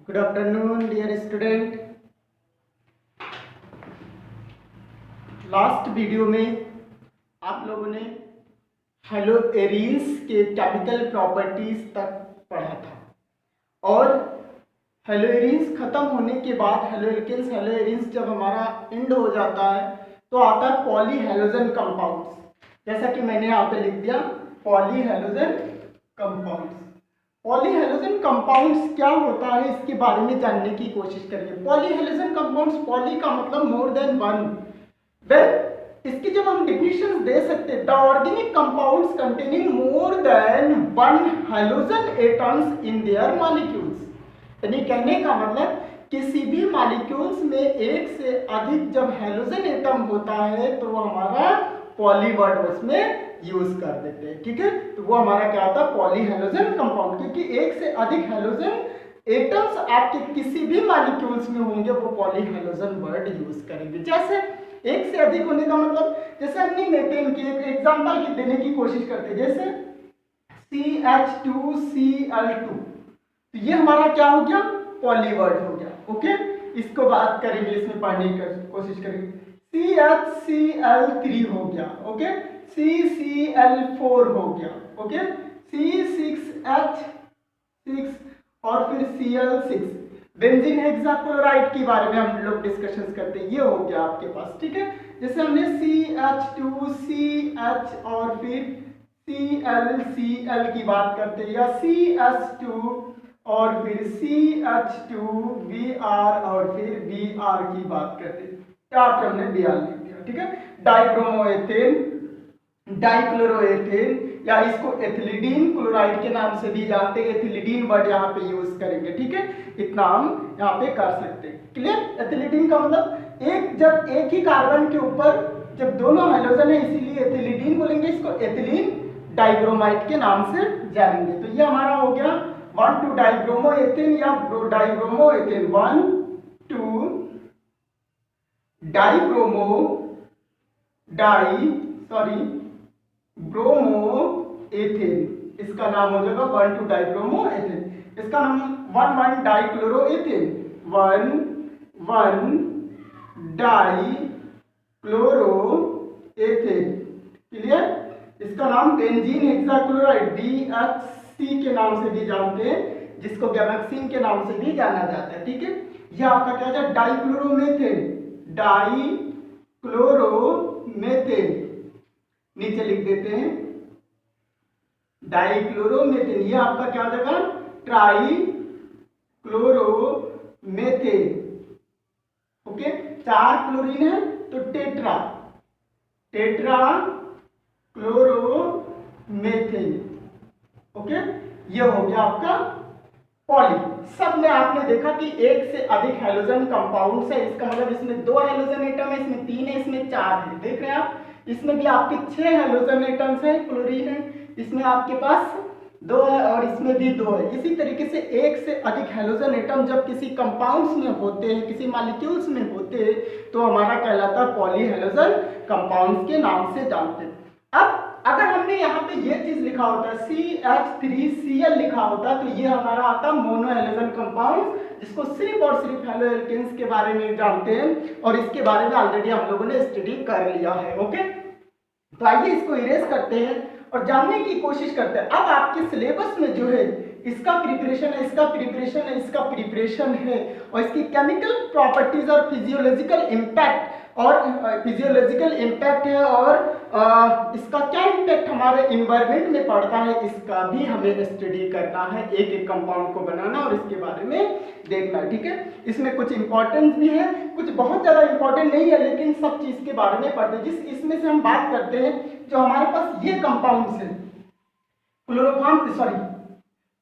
Good afternoon dear student. Last video में आप लोगों ने हेलोएरिन्स के केमिकल प्रॉपर्टीज तक पढ़ा था और हेलोएरिन्स खत्म होने के बाद हेलोएल्केन्स हेलोएरिन्स जब हमारा एंड हो जाता है तो आता है पॉलीहेलोजन कंपाउंड्स। जैसा कि मैंने यहाँ पे लिख दिया पॉलीहेलोजन कंपाउंड्स। पॉलीहेलोजन कंपाउंड्स क्या होता है इसके बारे में जानने की कोशिश करिए। पॉलीहेलोजन कंपाउंड्स, पॉली का मतलब मोर देन वन। वेल इसकी जब हम डिफिनेशन दे सकते हैं, the organic compounds containing more than one halogen atoms in their molecules. यानी कहने का मतलब किसी भी मॉलिक्यूल्स में एक से अधिक जब हेलोजन एटम होता है तो वो हमारा पॉली वर्ड उसमें यूज कर देते हैं। ठीक है, तो वो हमारा क्या होता है पॉलीहेलोजन कंपाउंड, क्योंकि एक से अधिक हेलोजन एटम्स आपके किसी भी मॉलिक्यूल्स में होंगे वो पॉलीहेलोजन वर्ड यूज करेंगे। जैसे एक से अधिक होने का मतलब जैसे हमने मेथेन की एक एग्जांपल देने की कोशिश करते हैं, जैसे CH2Cl2, तो ये हमारा क्या हो गया पॉली वर्ड हो गया। ओके, इसको बात करेंगे, इसमें पढ़ने की कोशिश करेंगे। CHCl3 हो गया, ओके, CCl4 हो गया, ओके, C6H6 और फिर Cl6। बेंजीन हेक्साक्लोराइड के बारे में हम लोग डिस्कशन करते हैं, ये हो गया आपके पास। ठीक है, जैसे हमने CH2CH और फिर ClCl की बात करते हैं, या CH2 और फिर CH2Br और फिर Br की बात करते हैं। क्या हमने Br लिख दिया। ठीक है, डाइब्रोमोएथेन, डाइक्लोरोएथेन, या इसको एथिलीडीन क्लोराइड के नाम से भी जानते हैं। एथिलीडीन वर्ड यहाँ पे यूज करेंगे। ठीक है, इतना हम यहाँ पे कर सकते हैं। क्लियर? एथिलीडीन का मतलब जब एक ही कार्बन के ऊपर जब दोनों हाइड्रोजन है इसीलिए एथिलीडीन बोलेंगे, इसको एथिलीन डाइब्रोमाइड के नाम से जानेंगे। तो ये हमारा हो गया 1,2 डाइब्रोमोएथेन या डाइब्रोमोएथेन, 1,2 ब्रोमोएथेन, इसका नाम हो जाएगा 1,2 डाइब्रोमोएथेन। इसका नाम 1,1 डाइक्लोरोएथेन, 1,1 डाइक्लोरोएथेन। क्लियर? इसका नाम बेंजीन हेक्साक्लोराइड BHC के नाम से भी जानते हैं, जिसको गैमेक्सिन के नाम से भी जाना जाता है। ठीक है, यह आपका क्या है डाइक्लोरोमेथेन, डाइक्लोरोमेथेन नीचे लिख देते हैं डाइक्लोरोमेथेन। ये आपका क्या हो जाएगा ट्राइक्लोरोमेथेन। ओके, 4 क्लोरीन है तो टेट्रा क्लोरोमेथेन। ओके, ये हो गया आपका पॉली। सब में आपने देखा कि एक से अधिक हेलोजन कंपाउंड्स है, इसका मतलब इसमें 2 हेलोजन एटम है, इसमें 3 है, इसमें 4 है। देख रहे हैं आप, इसमें भी आपके 6 हेलोजन एटम्स है, क्लोरीन है, इसमें आपके पास 2 है और इसमें भी 2 है। इसी तरीके से एक से अधिक हेलोजन एटम जब किसी कंपाउंड्स में होते हैं, किसी मॉलिक्यूल्स में होते हैं, तो हमारा कहलाता है पॉलीहेलोजन कंपाउंड्स के नाम से जानते हैं। अब अगर हमने यहाँ पे ये चीज लिखा होता है CH3Cl लिखा होता तो ये हमारा आता मोनोहेलोजन कंपाउंड, जिसको सिर्फ और सिर्फ हेलोएल्केन्स के बारे में जानते हैं और इसके बारे में ऑलरेडी हम लोगों ने स्टडी कर लिया है। ओके, तो आइए इसको इरेज करते हैं और जानने की कोशिश करते हैं। अब आपके सिलेबस में जो है इसका प्रिपरेशन है, इसका प्रिपरेशन है, इसका प्रिपरेशन है, और इसकी केमिकल प्रॉपर्टीज और फिजियोलॉजिकल इम्पैक्ट है, और इसका क्या इम्पैक्ट हमारे इन्वायरमेंट में पड़ता है, इसका भी हमें स्टडी करना है। एक एक कंपाउंड को बनाना और इसके बारे में देखना है। ठीक है, इसमें कुछ इंपॉर्टेंस भी है, कुछ बहुत ज्यादा इंपॉर्टेंट नहीं है, लेकिन सब चीज के बारे में पढ़ते हैं। इसमें से हम बात करते हैं जो हमारे पास ये कंपाउंड्स है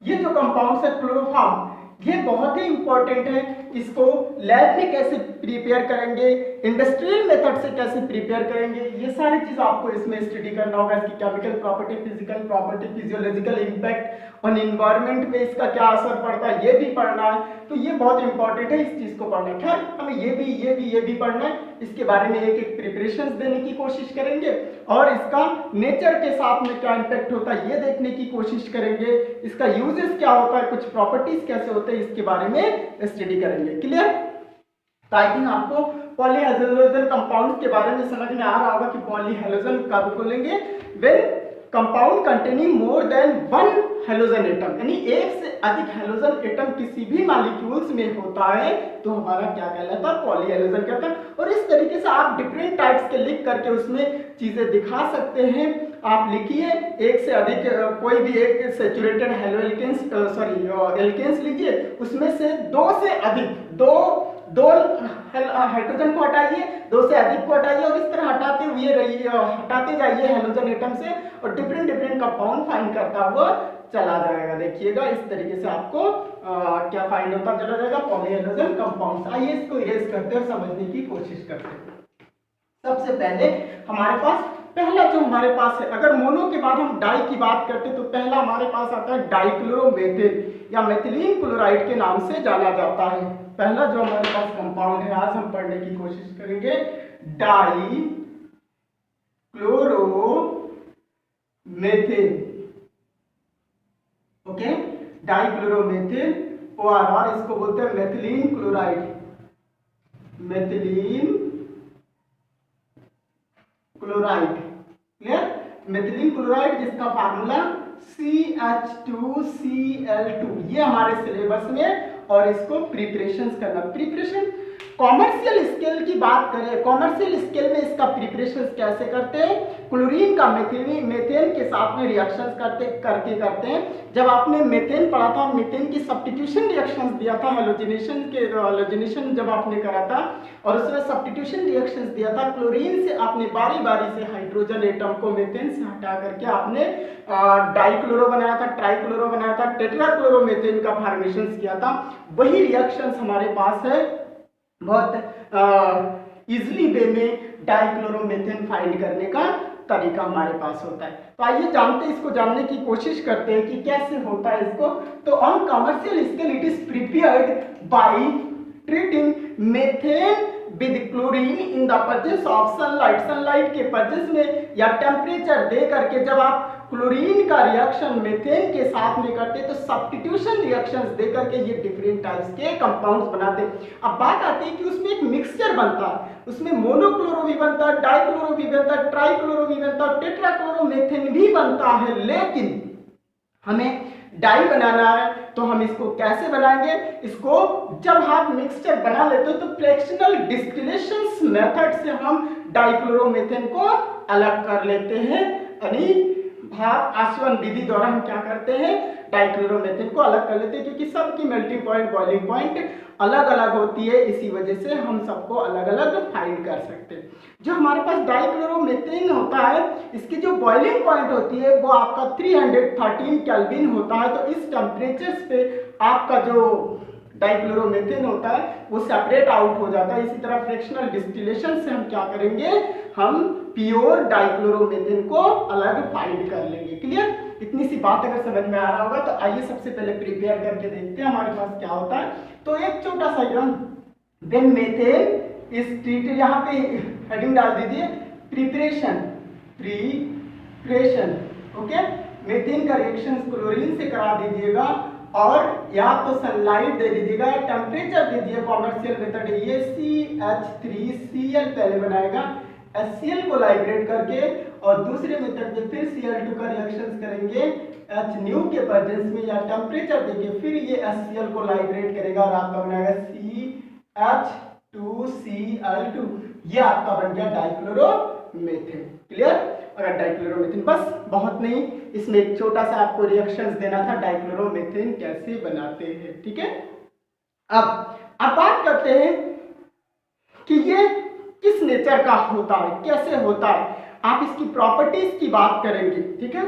ये जो कंपाउंड्स है क्लोरोफॉर्म, ये बहुत ही इंपॉर्टेंट है। इसको लैब में कैसे प्रिपेयर करेंगे, इंडस्ट्रियल मेथड से कैसे प्रिपेयर करेंगे, ये सारी चीज आपको इसमें स्टडी करना होगा। इसकी chemical property, physical property, physiological impact और इन्वायरमेंट पे इसका क्या असर पड़ता है ये भी पढ़ना है। तो ये बहुत इंपॉर्टेंट है, इस चीज को पढ़ना। खैर हमें ये भी पढ़ना है। इसके बारे में एक एक प्रिपरेशन देने की कोशिश करेंगे और इसका नेचर के साथ में क्या इम्पैक्ट होता है ये देखने की कोशिश करेंगे। इसका यूजेस क्या होता है, कुछ प्रॉपर्टीज कैसे होते हैं, इसके बारे में स्टडी करेंगे। क्लियर? तो आई थिंक आपको पॉलीहेलोजन कंपाउंड के बारे में समझ में आ रहा होगा कि पॉलीहेलोजन कब बोलेंगे, when compound containing more than one halogen atom, यानी एक से अधिक हेलोजन एटम किसी भी मॉलिक्यूल्स में होता है तो हमारा क्या कहलाता है, पॉलीहेलोजन कहता है। और इस तरीके से आप डिफरेंट टाइप्स के लिख करके उसमें चीजें दिखा सकते हैं। आप लिखिए एक से अधिक, कोई भी एक सैचुरेटेड एल्केन्स लीजिए, उसमें से दो से अधिक, दो हाइड्रोजन को हटाइए, दो से अधिक को हटाइए और इस तरह हटाते जाइए हेलोजन एटम से और डिफरेंट कंपाउंड फाइंड करता हुआ चला जाएगा। देखिएगा इस तरीके से आपको क्या फाइंड होता चला जाएगा, पॉलीहेलोजन कंपाउंड। आइए इसको इरेज करते हैं और समझने की कोशिश करते हैं। सबसे पहले हमारे पास पहला जो हमारे पास है, अगर मोनो के बाद हम डाई की बात करते हैं तो पहला हमारे पास आता है डाइक्लोरोमेथिल या मेथिलीन क्लोराइड के नाम से जाना जाता है। पहला जो हमारे पास कंपाउंड है आज हम पढ़ने की कोशिश करेंगे, डाइक्लोरोमेथिल। ओके, डाइक्लोरोमेथिल और इसको बोलते हैं methylene chloride, methylene chloride. Clear? Methylene chloride जिसका फार्मूला CH2Cl2, ये हमारे सिलेबस में, और इसको प्रिपरेशंस करना। प्रिपरेशन कॉमर्शियल स्केल की बात करें, कॉमर्शियल स्केल में इसका प्रिपरेशन कैसे करते हैं, क्लोरीन का मेथेन के साथ में रिएक्शंस करते हैं। जब आपने मेथेन पढ़ा था, मेथेन की सब्स्टिट्यूशन रिएक्शंस दिया था, हैलोजिनेशन जब आपने करा था और उसमें सब्स्टिट्यूशन रिएक्शंस दिया था, क्लोरीन से आपने बारी बारी से हाइड्रोजन एटम को मेथेन से हटा करके आपने डाइक्लोरो बनाया था, ट्राइक्लोरो बनाया था, टेट्राक्लोरोमेथेन का फॉर्मेशन किया था। वही रिएक्शंस हमारे पास है, बहुत इजीली वे में डाइक्लोरोमेथेन फाइंड करने का तरीका हमारे पास होता है। तो आइए इसको जानने की कोशिश करते हैं कि कैसे होता है इसको। तो on commercial scale it is prepared by treating methane with chlorine in the presence of sunlight के प्रेजेंस में या टेम्परेचर दे करके जब आप क्लोरीन का रिएक्शन मेथेन के साथ में करते तो सब्स्टिट्यूशन रिएक्शंस दे करके ये डिफरेंट टाइप्स के कंपाउंड्स बनाते। अब बात आती है कि उसमें एक मिक्सचर बनता है, उसमें मोनोक्लोरो भी बनता है, डाइक्लोरो भी बनता है, ट्राइक्लोरो भी बनता है, टेट्राक्लोरोमेथेन भी बनता है। लेकिन हमें डाई बनाना है तो हम इसको कैसे बनाएंगे, इसको जब आप मिक्सचर बना लेते हो तो फ्रैक्शनल डिस्टिलेशन मेथड से हम डाइक्लोरोमेथेन को अलग कर लेते हैं, यानी भाप आसवन विधि द्वारा हम क्या करते हैं, डाइक्लोरोमेथेन को अलग कर लेते हैं, क्योंकि सबकी मेल्टिंग पॉइंट, बॉइलिंग पॉइंट अलग अलग होती है, इसी वजह से हम सबको अलग अलग फाइंड कर सकते हैं। जो हमारे पास डाइक्लोरोमेथेन होता है, इसकी जो बॉइलिंग पॉइंट होती है वो आपका 313 केल्विन होता है। तो इस टेम्परेचर पे आपका जो डाइक्लोरोमेथेन होता है वो सेपरेट आउट हो जाता है। इसी तरह फ्रैक्शनल डिस्टिलेशन से हम क्या करेंगे, हम प्योर डाइक्लोरोमेथेन को अलग फाइंड कर लेंगे। क्लियर? इतनी सी बात अगर समझ में आ रहा होगा तो आइए सबसे पहले प्रिपेयर करके देखते हैं हमारे पास क्या होता है। तो एक छोटा सा व्हेन मेथेन इज ट्रीटेड, यहाँ पे हेडिंग डाल दीजिए प्रिपरेशन, ओके। मेथेन का रिएक्शन क्लोरीन से करा दीजिएगा और या तो सनलाइट दे दीजिएगा, टेम्परेचर दीजिए, कॉमर्शियल मेथड है ये। CH3Cl पहले बनाएगा, HCl को लाइब्रेट करके, और दूसरे मेथड में फिर Cl2 का रिएक्शंस करेंगे Hnew के प्रेजेंस में या टेम्परेचर देके, फिर ये HCl को लाइब्रेट करेगा और आपका बनाएगा CH2Cl2, ये आपका बन गया डाइक्लोरोमेथेन। क्लियर? अगर डाइक्लोरोमेथेन, बस बहुत नहीं, इसमें एक छोटा सा आपको रिएक्शंस देना था डाइक्लोरोमेथेन कैसे बनाते हैं। ठीक है, अब बात करते हैं कि ये किस नेचर का होता है, कैसे होता है। आप इसकी प्रॉपर्टीज की बात करेंगे, ठीक है।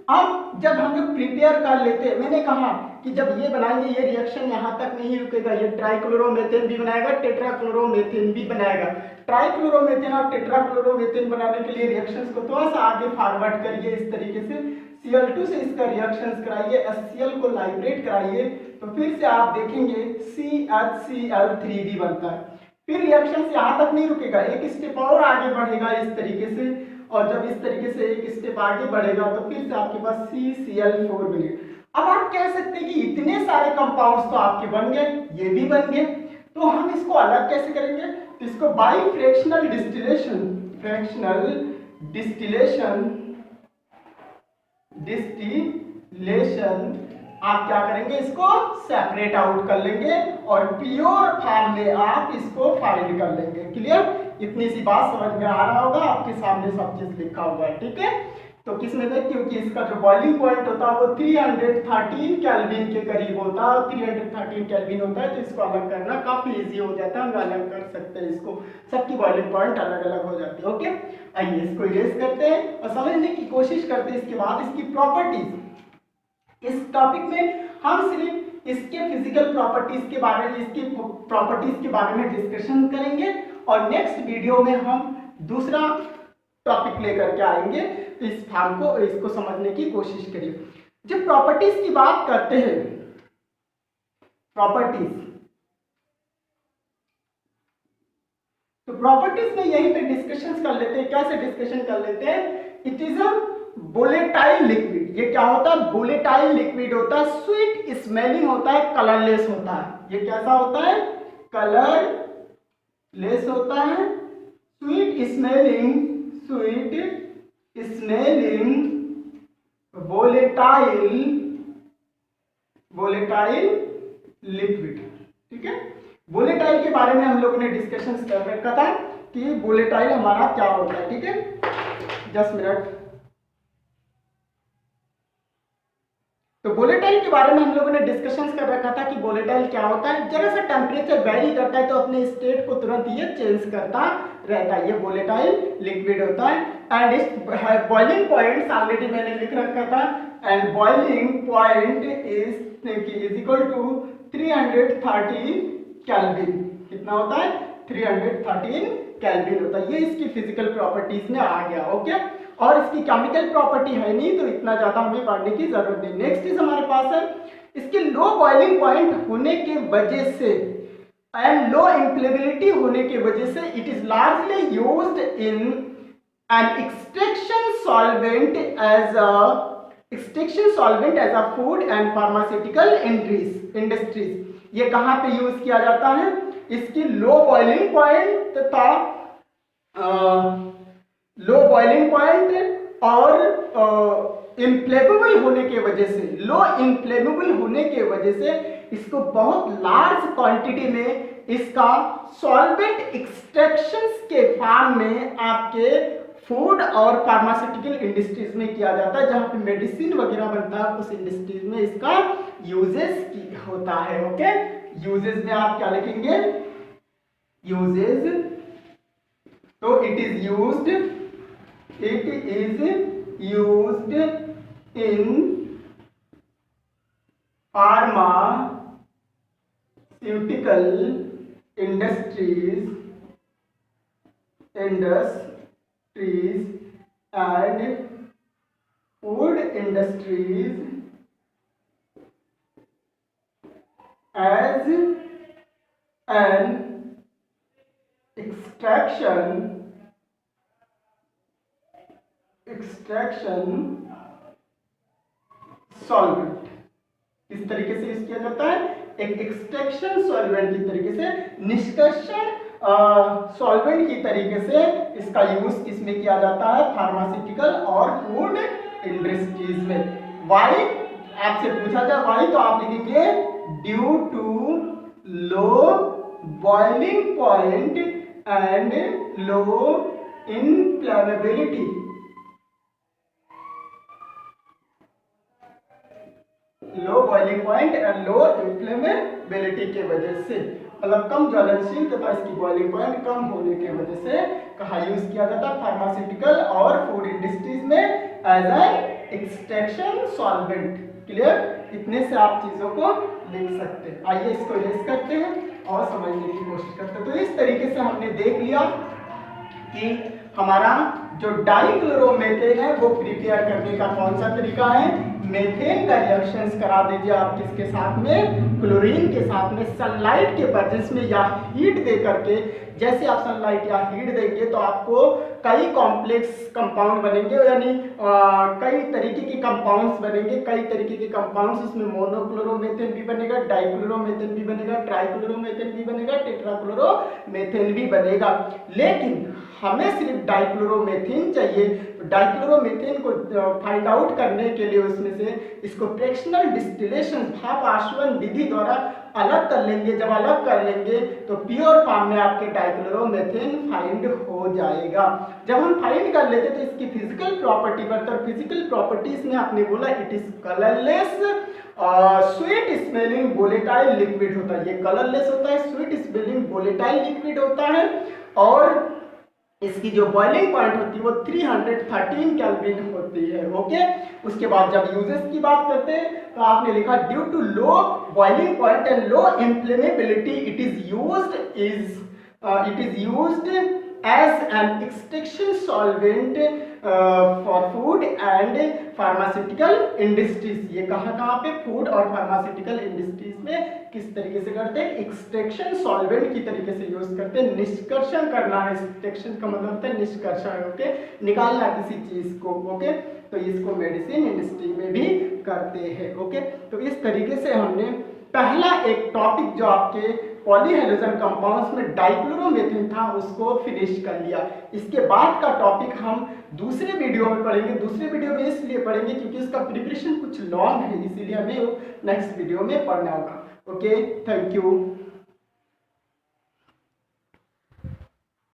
अब जब हम लोग प्रिपेयर कर लेते हैं, मैंने कहा कि जब ये बनाएंगे ये रिएक्शन यहाँ तक नहीं रुकेगा, ये ट्राइक्लोरोमेथेन भी बनाएगा, टेट्राक्लोरोमेथेन भी बनाएगा। ट्राइक्लोरोमेथेन और टेट्राक्लोरोमेथेन बनाने के लिए रिएक्शंस को थोड़ा सा आगे फॉरवर्ड करिए इस तरीके से, Cl2 से इसका रिएक्शंस कराइए, HCl को लाइब्रेट कराइए, तो फिर से आप देखेंगे CHCl3 भी बनता है। फिर रिएक्शन यहाँ तक नहीं रुकेगा, एक स्टेप और आगे बढ़ेगा इस तरीके से, और जब इस तरीके से एक स्टेप आगे बढ़ेगा तो फिर से आपके पास CCl4 बनेगा। अब आप कह सकते हैं कि इतने सारे कंपाउंड्स तो आपके बन गए, ये भी बन गए, तो हम इसको अलग कैसे करेंगे? तो इसको बाय फ्रैक्शनल डिस्टिलेशन आप क्या करेंगे? इसको सेपरेट आउट कर लेंगे और प्योर फॉर्म में आप इसको फाइंड कर लेंगे। क्लियर? इतनी सी बात समझ में आ रहा होगा, आपके सामने सब चीज लिखा हुआ है। ठीक है, तो किसमें देख, क्योंकि इसका जो बॉइलिंग पॉइंट होता है वो 313 केल्विन के करीब होता है, 313 केल्विन होता है, तो इसको अलग करना काफी इजी हो जाता है, हम अलग कर सकते हैं इसको, सबकी बॉइलिंग पॉइंट अलग अलग हो जाती है। ओके, आइए इसको इरेज करते हैं और समझने की कोशिश करते हैं। इसके बाद इसकी प्रॉपर्टीज, इस टॉपिक में हम सिर्फ इसके फिजिकल प्रॉपर्टीज के बारे में, इसकी प्रॉपर्टीज के बारे में डिस्कशन करेंगे, और नेक्स्ट वीडियो में हम दूसरा टॉपिक लेकर के आएंगे। तो इस फॉर्म को, इसको समझने की कोशिश करिए। जब प्रॉपर्टीज की बात करते हैं, प्रॉपर्टीज, तो प्रॉपर्टीज में यहीं पे डिस्कशन कर लेते हैं। कैसे डिस्कशन कर लेते हैं? It is a volatile liquid. ये क्या होता है? वोलेटाइल लिक्विड होता है, स्वीट स्मेलिंग होता है, कलरलेस होता है। ये कैसा होता है? कलरलेस होता है, स्वीट स्मेलिंग वोलेटाइल लिक्विड। ठीक है, वोलेटाइल के बारे में हम लोगों ने डिस्कशन कर रखा था कि वोलेटाइल हमारा क्या होता है। ठीक है, जस्ट मिनट। तो वोलेटाइल के बारे में हम लोगों ने डिस्कशंस कर रखा था कि वोलेटाइल क्या होता है। जरा सा टेम्परेचर वेरी करता है तो अपने स्टेट को तुरंत ये चेंज करता रहता है, ये वोलेटाइल लिक्विड होता है। एंड इस बॉइलिंग पॉइंट ऑलरेडी मैंने लिख रखा था, and boiling point is equal to 313 kelvin. कितना होता है? 313 केल्विन होता है। ये इसकी फिजिकल प्रॉपर्टीज में आ गया। ओके, और इसकी केमिकल प्रॉपर्टी है नहीं, तो इतना ज्यादा हमें पढ़ने की जरूरत नहीं। नेक्स्ट इज हमारे पास है, इसके लो बॉइलिंग पॉइंट होने के वजह से एंड लो इम्प्लेबिलिटी होने की वजह से it is largely used in an extraction solvent as a food and pharmaceutical industries. ये कहाँ पे यूज किया जाता है? इसकी लो बॉइलिंग पॉइंट तथा लो बॉइलिंग पॉइंट और इनफ्लेमेबल होने के वजह से, लो इनफ्लेमेबल होने के वजह से इसको बहुत लार्ज क्वांटिटी में इसका सॉल्वेंट एक्सट्रैक्शंस के फॉर्म में आपके फूड और फार्मास्यूटिकल इंडस्ट्रीज में किया जाता है, जहां पे मेडिसिन वगैरह बनता है, उस इंडस्ट्रीज में इसका यूजेस होता है। ओके, यूजेस में आप क्या लिखेंगे? यूजेस, तो it is used in pharmaceutical industries and food industries as an extraction solvent. इस तरीके से यूज किया जाता है, एक एक्सट्रैक्शन सॉल्वेंट की तरीके से, निष्कर्षण सॉल्वेंट की तरीके से इसका यूज इसमें किया जाता है, फार्मास्यूटिकल और फूड इंडस्ट्रीज में। वाई आपसे पूछा जाए वाई, तो आप लिखेंगे due to low boiling point and low inflammability. Low boiling point and low inflammability के वजह से, मतलब कम ज्वलनशील तथा इसकी बॉइलिंग पॉइंट कम होने के वजह से कहा यूज किया जाता है फार्मास्यूटिकल और फूड इंडस्ट्रीज में as an extraction solvent. Clear? इतने से आप चीजों को लिख सकते हैं। आइए इसको इरेज करते हैं और समझने की कोशिश करते हैं। तो इस तरीके से हमने देख लिया कि हमारा जो डाइक्लोरोमेथेन है वो प्रिपेयर करने का कौन सा तरीका है। मेथेन का रिएक्शंस करा दीजिए आप किसके साथ में, क्लोरीन के साथ में, सनलाइट के प्रेजेंस में या हीट दे करके। जैसे आप सनलाइट या हीट देंगे तो आपको कई कॉम्प्लेक्स कंपाउंड बनेंगे, यानी कई तरीके के कंपाउंड्स बनेंगे, कई तरीके के कंपाउंड्स। उसमें मोनोक्लोरोमेथेन भी बनेगा, डाइक्लोरोमेथेन भी बनेगा, ट्राइक्लोरोमेथेन भी बनेगा, टेट्राक्लोरोमेथेन भी बनेगा। लेकिन हमें सिर्फ डाइक्लोरोमेथेन चाहिए। तो डाइक्लोरोमेथेन को फाइंड आउट करने के लिए उसमें से इसको फ्रैक्शनल डिस्टिलेशन भाप आश्वन विधि द्वारा अलग कर लेंगे। जब अलग कर लेंगे तो प्योर फॉर्म में आपके डाइक्लोरोमेथेन फाइंड हो जाएगा। जब हम फाइंड कर लेते तो इसकी फिजिकल प्रॉपर्टी पर, फिजिकल प्रॉपर्टीज में आपने बोला it is colourless, sweet smelling volatile liquid होता है। ये कलरलेस होता है, स्वीट स्मेलिंग वोलेटाइल लिक्विड होता है, और इसकी जो बॉइलिंग पॉइंट होती है वो 313 केल्विन होती है। ओके, उसके बाद जब यूजेस की बात करते हैं तो आपने लिखा due to low boiling point and low inflammability it is used as an extraction solvent for food and pharmaceutical industries. ये कहाँ पे, फूड और फार्मास्यूटिकल इंडस्ट्रीज में किस तरीके से करते हैं, एक्सट्रैक्शन सॉल्वेंट की तरीके से यूज करते हैं। निष्कर्षण करना है, एक्सट्रैक्शन का मतलब होता है निष्कर्षण, ओके, निकालना किसी चीज को। ओके, तो इसको मेडिसिन इंडस्ट्री में भी करते हैं। ओके, तो इस तरीके से हमने पहला एक टॉपिक जो आपके पॉलीहेलोजन कंपाउंड्स में डाइक्लोरोमेथेन था उसको फिनिश कर लिया। इसके बाद का टॉपिक हम दूसरे वीडियो में पढ़ेंगे। दूसरे वीडियो में इसलिए पढ़ेंगे क्योंकि इसका प्रिपरेशन कुछ लॉन्ग है, इसीलिए हमें नेक्स्ट वीडियो में पढ़ना होगा। Okay, thank you.